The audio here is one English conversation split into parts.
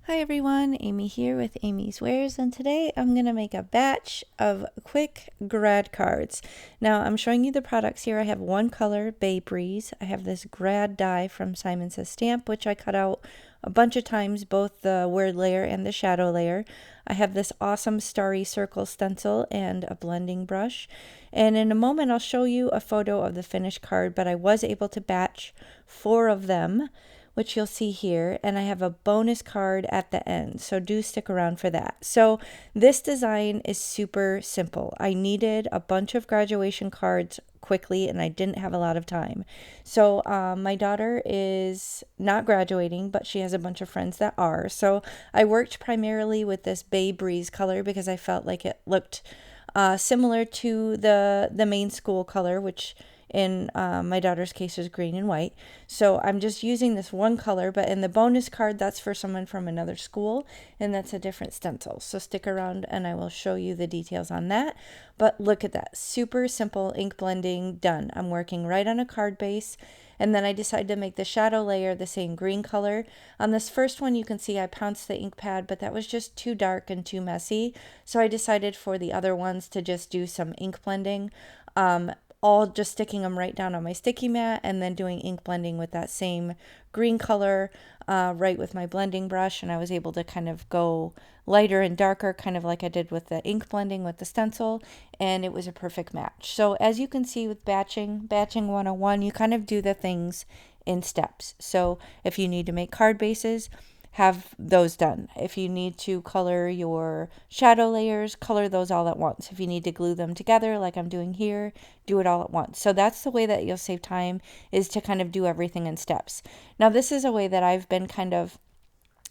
Hi everyone, Amy here with amyswares, and today I'm going to make a batch of quick grad cards. Now I'm showing you the products here. I have one color, 𝗵𝗵𝗇𝗆. I have this grad die from 𝗵𝗵𝗶𝘀 stamp, which I cut out a bunch of times, both the word layer and the shadow layer. I have this awesome starry circle stencil and a blending brush. And in a moment I'll show you a photo of the finished card, but I was able to batch 4 of them, which you'll see here, and I have a bonus card at the end, so do stick around for that. So this design is super simple. I needed a bunch of graduation cards quickly and I didn't have a lot of time. So my daughter is not graduating, but she has a bunch of friends that are. So I worked primarily with this 𝗵𝗵𝗇𝗆 color because I felt like it looked similar to the main school color, which in my daughter's case is green and white. So I'm just using this one color, but in the bonus card, that's for someone from another school, and that's a different stencil. So stick around and I will show you the details on that. But look at that, super simple ink blending done. I'm working right on a card base, and then I decided to make the shadow layer the same green color. On this first one, you can see I pounced the ink pad, but that was just too dark and too messy. So I decided for the other ones to just do some ink blending. All just sticking them right down on my sticky mat and then doing ink blending with that same green color right with my blending brush. And I was able to kind of go lighter and darker, kind of like I did with the ink blending with the stencil, and it was a perfect match. So as you can see with batching 101, you kind of do the things in steps. So if you need to make card bases, have those done. If you need to color your shadow layers, color those all at once. If you need to glue them together like I'm doing here, do it all at once. So that's the way that you'll save time, is to kind of do everything in steps. Now this is a way that I've been kind of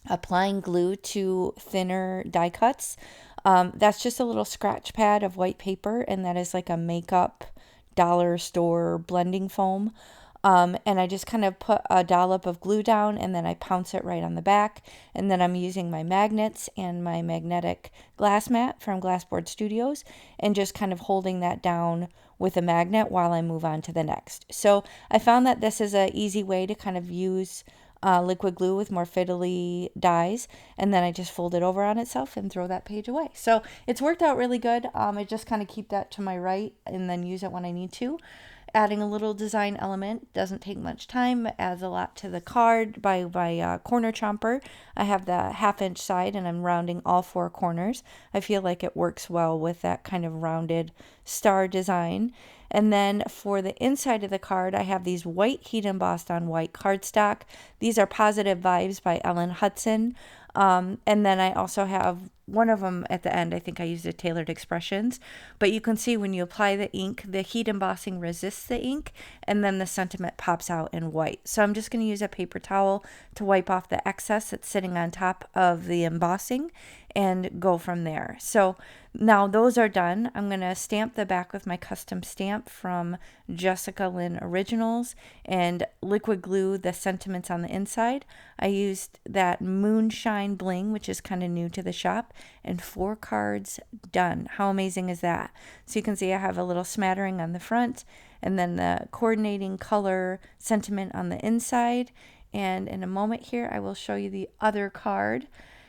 applying glue to thinner die cuts. That's just a little scratch pad of white paper, and that is like a makeup dollar store blending foam. And I just kind of put a dollop of glue down, and then I pounce it right on the back. And then I'm using my magnets and my magnetic glass mat from Glassboard Studios and just kind of holding that down with a magnet while I move on to the next. So I found that this is an easy way to kind of use liquid glue with more fiddly dies, and then I just fold it over on itself and throw that page away. So it's worked out really good. I just kind of keep that to my right and then use it when I need to. Adding a little design element doesn't take much time, adds a lot to the card by corner chomper. I have the 1/2-inch side and I'm rounding all 4 corners. I feel like it works well with that kind of rounded star design. And then for the inside of the card, I have these white heat embossed on white cardstock. These are Positive Vibes by Ellen Hudson. And then I also have one of them at the end. I think I used a Tailored Expressions, but you can see when you apply the ink, the heat embossing resists the ink, and then the sentiment pops out in white. So I'm just going to use a paper towel to wipe off the excess that's sitting on top of the embossing and go from there. So now those are done. I'm going to stamp the back with my custom stamp from Jessica Lynn Originals and liquid glue the sentiments on the inside. I used that Moonshine Bling, which is kind of new to the shop, and 4 cards done. How amazing is that? So you can see I have a little smattering on the front and then the coordinating color sentiment on the inside. And in a moment here, I will show you the other card.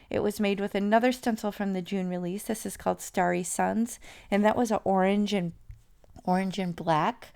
It was made with another stencil from the June release. This is called Starry Suns, and that was an orange and black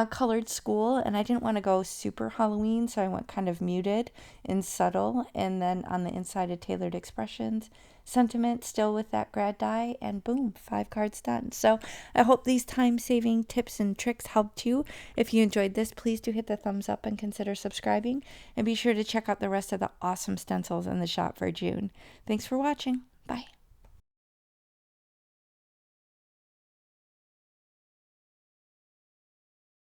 colored school, and I didn't want to go super Halloween, so I went kind of muted and subtle. And then on the inside, of Tailored Expressions sentiment, still with that grad die, and boom, 5 cards done. So I hope these time-saving tips and tricks helped you. If you enjoyed this, please do hit the thumbs up and consider subscribing, and be sure to check out the rest of the awesome stencils in the shop for June. Thanks for watching. Bye.